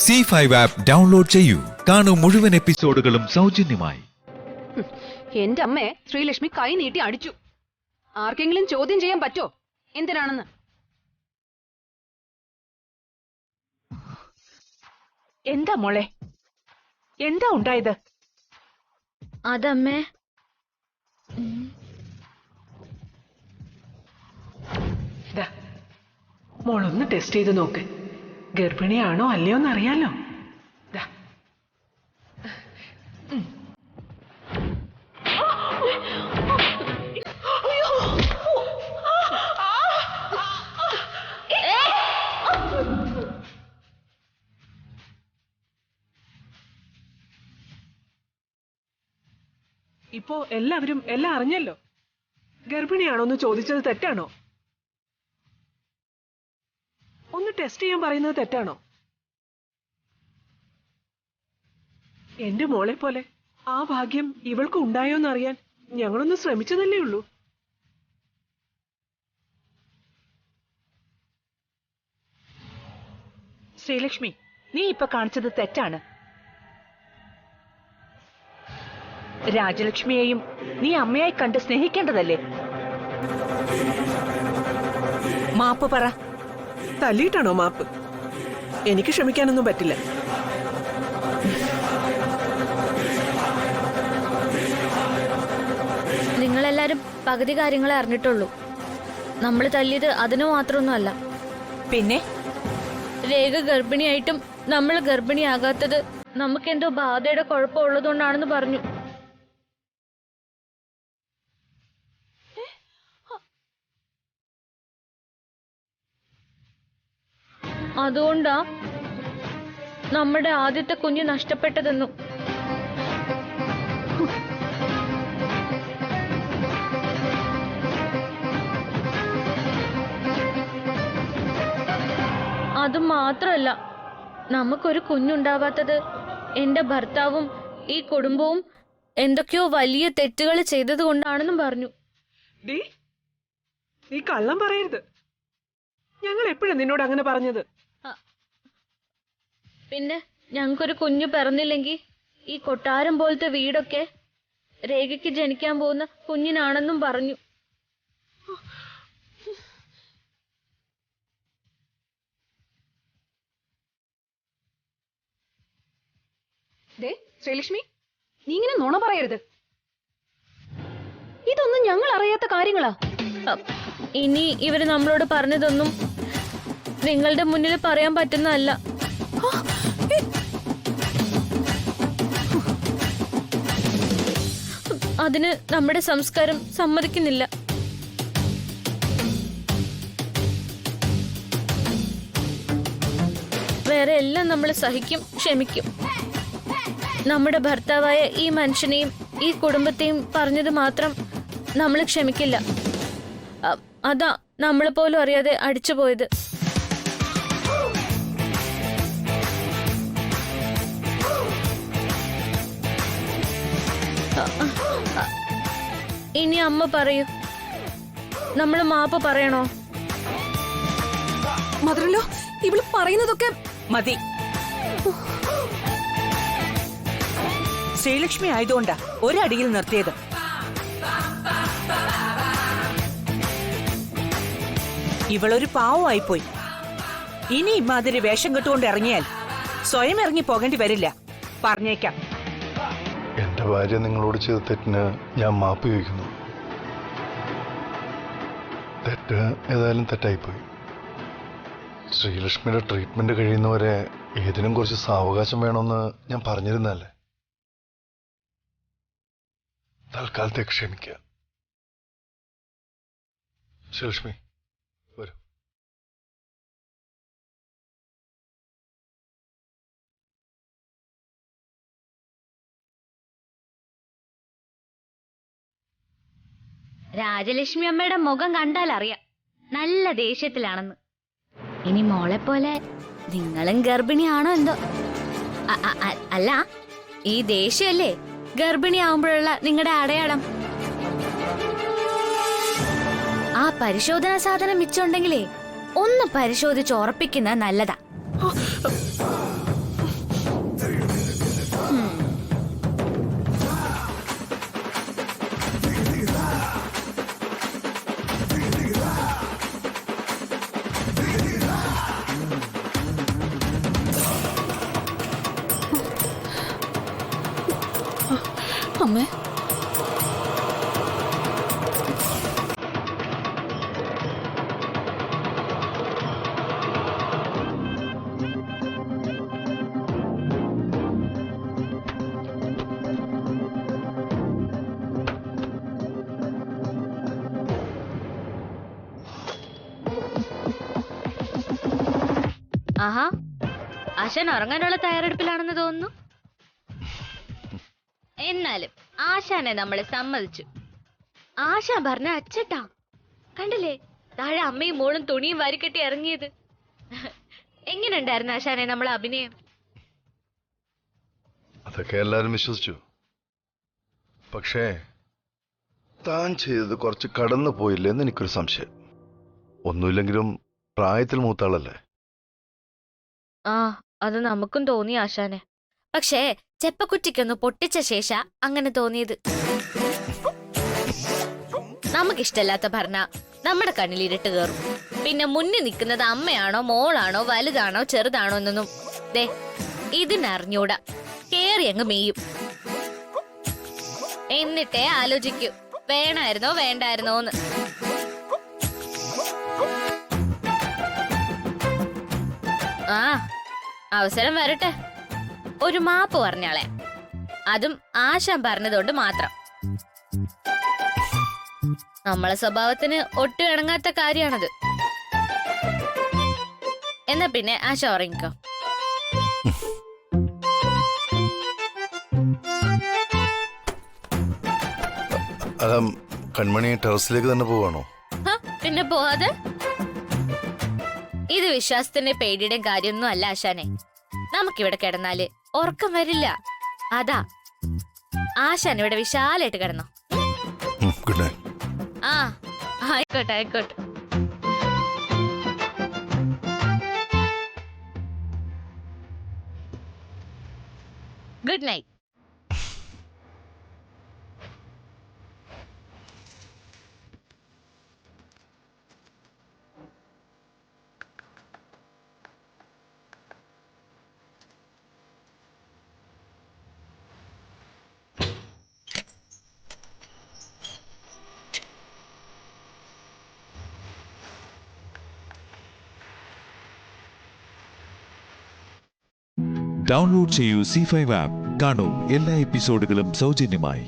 C5 app download ചെയ്യൂ. കാണൂ മുഴുവൻ എപ്പിസോഡുകളും സൗജന്യമായി. എന്റെ അമ്മയെ ശ്രീലക്ഷ്മി കൈ നീട്ടി അടിച്ചു. ആർക്കെങ്കിലും ചോദ്യം ചെയ്യാൻ പറ്റോ എന്തിനാണെന്ന്? എന്താ മോളെ, എന്താ ഉണ്ടായത്? അതമ്മേ, മോളൊന്ന് ടെസ്റ്റ് ചെയ്ത് നോക്ക്. ഗർഭിണിയാണോ അല്ലയോ എന്നറിയാലോ. ഇപ്പോ എല്ലാവരും എല്ലാം അറിഞ്ഞല്ലോ. ഗർഭിണിയാണോന്ന് ചോദിച്ചത് തെറ്റാണോ? ഒന്ന് ടെസ്റ്റ് ചെയ്യാൻ പറയുന്നത് തെറ്റാണോ? എന്റെ മോളെ പോലെ ആ ഭാഗ്യം ഇവൾക്ക് ഉണ്ടായോന്നറിയാൻ ഞങ്ങളൊന്ന് ശ്രമിച്ചതല്ലേ ഉള്ളൂ. ശ്രീലക്ഷ്മി, നീ ഇപ്പൊ കാണിച്ചത് തെറ്റാണ്. രാജലക്ഷ്മിയെയും നീ അമ്മയായി കണ്ട് സ്നേഹിക്കേണ്ടതല്ലേ? മാപ്പ് പറ. തല്ലിയിട്ടാണോ മാപ്പ്? എനിക്ക് ക്ഷമിക്കാനൊന്നും പറ്റില്ല. നിങ്ങളെല്ലാരും പകുതി കാര്യങ്ങളെ അറിഞ്ഞിട്ടുള്ളൂ. നമ്മൾ തല്ലിയത് അതിനു മാത്രമൊന്നുമല്ല. പിന്നെ രേഖ ഗർഭിണിയായിട്ടും നമ്മൾ ഗർഭിണിയാകാത്തത് നമുക്കെന്തോ ബാധയുടെ കുഴപ്പമുള്ളതുകൊണ്ടാണെന്ന് പറഞ്ഞു. അതുകൊണ്ടാ നമ്മുടെ ആദ്യത്തെ കുഞ്ഞ് നഷ്ടപ്പെട്ടതെന്നും. അത് മാത്രമല്ല, നമുക്കൊരു കുഞ്ഞുണ്ടാവാത്തത് എന്റെ ഭർത്താവും ഈ കുടുംബവും എന്തൊക്കെയോ വലിയ തെറ്റുകൾ ചെയ്തത് കൊണ്ടാണെന്നും പറഞ്ഞു. നീ കള്ളം പറയരുത്. ഞങ്ങൾ എപ്പോഴും നിന്നോട് അങ്ങനെ പറഞ്ഞത്? പിന്നെ ഞങ്ങൾക്കൊരു കുഞ്ഞു പിറന്നില്ലെങ്കിൽ ഈ കൊട്ടാരം പോലത്തെ വീടൊക്കെ രേഖയ്ക്ക് ജനിക്കാൻ പോകുന്ന കുഞ്ഞിനാണെന്നും പറഞ്ഞു. ശ്രീലക്ഷ്മി, നീ ഇങ്ങനെ നുണ പറയരുത്. ഇതൊന്നും ഞങ്ങൾ അറിയാത്ത കാര്യങ്ങളാ. ഇനി ഇവര് നമ്മളോട് പറഞ്ഞതൊന്നും നിങ്ങളുടെ മുന്നിൽ പറയാൻ പറ്റുന്നതല്ല. അതിന് നമ്മുടെ സംസ്കാരം സമ്മതിക്കുന്നില്ല. വേറെ എല്ലാം നമ്മൾ സഹിക്കും, ക്ഷമിക്കും. നമ്മുടെ ഭർത്താവായ ഈ മനുഷ്യനെയും ഈ കുടുംബത്തെയും പറഞ്ഞത് മാത്രം നമ്മൾ ക്ഷമിക്കില്ല. അതാ നമ്മൾ പോലും അറിയാതെ അടിച്ചുപോയത്. ഇനി അമ്മ പറയൂ, നമ്മൾ മാപ്പ് പറയണോ? മധുരല്ലോ, ഇവള് പറയുന്നതൊക്കെ മതി. ശ്രീലക്ഷ്മി ആയതുകൊണ്ടാ ഒരടിയിൽ നിർത്തിയത്. ഇവളൊരു പാവമായിപ്പോയി. ഇനി ഇമാതിരി വേഷം കെട്ടുകൊണ്ട് ഇറങ്ങിയാൽ സ്വയം ഇറങ്ങി പോകേണ്ടി വരില്ല. പറഞ്ഞേക്കാം. എന്റെ ഭാര്യ നിങ്ങളോട് ചെയ്ത തെറ്റിന് ഞാൻ മാപ്പ് ചോദിക്കുന്നു. തെറ്റ് ഏതായാലും തെറ്റായിപ്പോയി. ശ്രീലക്ഷ്മിയുടെ ട്രീറ്റ്മെന്റ് കഴിയുന്നവരെ ഏതിനും കുറച്ച് സാവകാശം വേണമെന്ന് ഞാൻ പറഞ്ഞിരുന്നല്ലേ. തൽക്കാലത്തെ ക്ഷമിക്കുക. ശ്രീലക്ഷ്മി വരൂ. രാജലക്ഷ്മി അമ്മയുടെ മുഖം കണ്ടാൽ അറിയാം നല്ല ദേഷ്യത്തിലാണെന്ന്. ഇനി മോളെ പോലെ നിങ്ങളും ഗർഭിണിയാണോ എന്തോ? അല്ല, ഈ ദേഷ്യമല്ലേ ഗർഭിണിയാവുമ്പോഴുള്ള നിങ്ങളുടെ അടയാളം? ആ പരിശോധനാ സാധനം മിച്ചമുണ്ടെങ്കിലേ ഒന്ന് പരിശോധിച്ച് ഉറപ്പിക്കുന്നത് നല്ലതാ. അമ്മേ ആഹാ, ആശാൻ ഉറങ്ങാനുള്ള തയ്യാറെടുപ്പിലാണെന്ന് തോന്നുന്നു. എന്നാലും ആശാനെ നമ്മള് സമ്മതിച്ചു. ആശാൻ പറഞ്ഞ അച്ചട്ടാ, കണ്ടില്ലേ താഴെ അമ്മയും മോളും തുണിയും വാരിക്കെട്ടി ഇറങ്ങിയത്. എങ്ങനെയുണ്ടായിരുന്നു ആശാനെ നമ്മളെ അഭിനയം? അതൊക്കെ എല്ലാരും വിശ്വസിച്ചു. പക്ഷേ താൻ ചെയ്തത് കുറച്ച് കടന്നു പോയില്ലെന്ന് എനിക്കൊരു സംശയം. ഒന്നുമില്ലെങ്കിലും പ്രായത്തിൽ മൂത്താളല്ലേ. ആ, അത് നമുക്കും തോന്നി ആശാനെ. പക്ഷേ ചെപ്പക്കുറ്റിക്കൊന്ന് പൊട്ടിച്ച ശേഷ അങ്ങനെ തോന്നിയത്. നമുക്കിഷ്ടല്ലാത്ത ഭരണ നമ്മുടെ കണ്ണിൽ ഇരുട്ട് കയറും. പിന്നെ മുന്നിൽ നിൽക്കുന്നത് അമ്മയാണോ മോളാണോ വലുതാണോ ചെറുതാണോ എന്നൊന്നും ദേ ഇതിനറിഞ്ഞൂടാ. കേറി അങ്ങ് മെയ്യും. എന്നിട്ടേ ആലോചിക്കൂ വേണമായിരുന്നോ വേണ്ടായിരുന്നോന്ന്. ആ, അവസരം വരട്ടെ, ഒരു മാപ്പ് പറഞ്ഞാളെ. അതും ആശാൻ പറഞ്ഞതുകൊണ്ട് മാത്രം. നമ്മളെ സ്വഭാവത്തിന് ഒട്ടും ഇണങ്ങാത്ത കാര്യമാണത്. എന്നാ പിന്നെ ആശ ഉറങ്ങിക്കോ. അല്ല, കൺമണി ടെറസിലേക്ക് തന്നെ പോവാണോ? പിന്നെ പോവാതെ. ഇത് വിശ്വാസത്തിന്റെ പേടിയുടെ കാര്യമൊന്നും അല്ല ആശാനെ. നമുക്കിവിടെ കിടന്നാല് ഉറക്കം വരില്ല. അതാ ആശാൻ ഇവിടെ വിശാലായിട്ട് കിടന്നോ. Good night. ആ, ആയിക്കോട്ടെ ആയിക്കോട്ടെ. Good night. ഡൗൺലോഡ് ചെയ്യൂ C5 ആപ്പ്. കാണൂ എല്ലാ എപ്പിസോഡുകളും സൗജന്യമായി.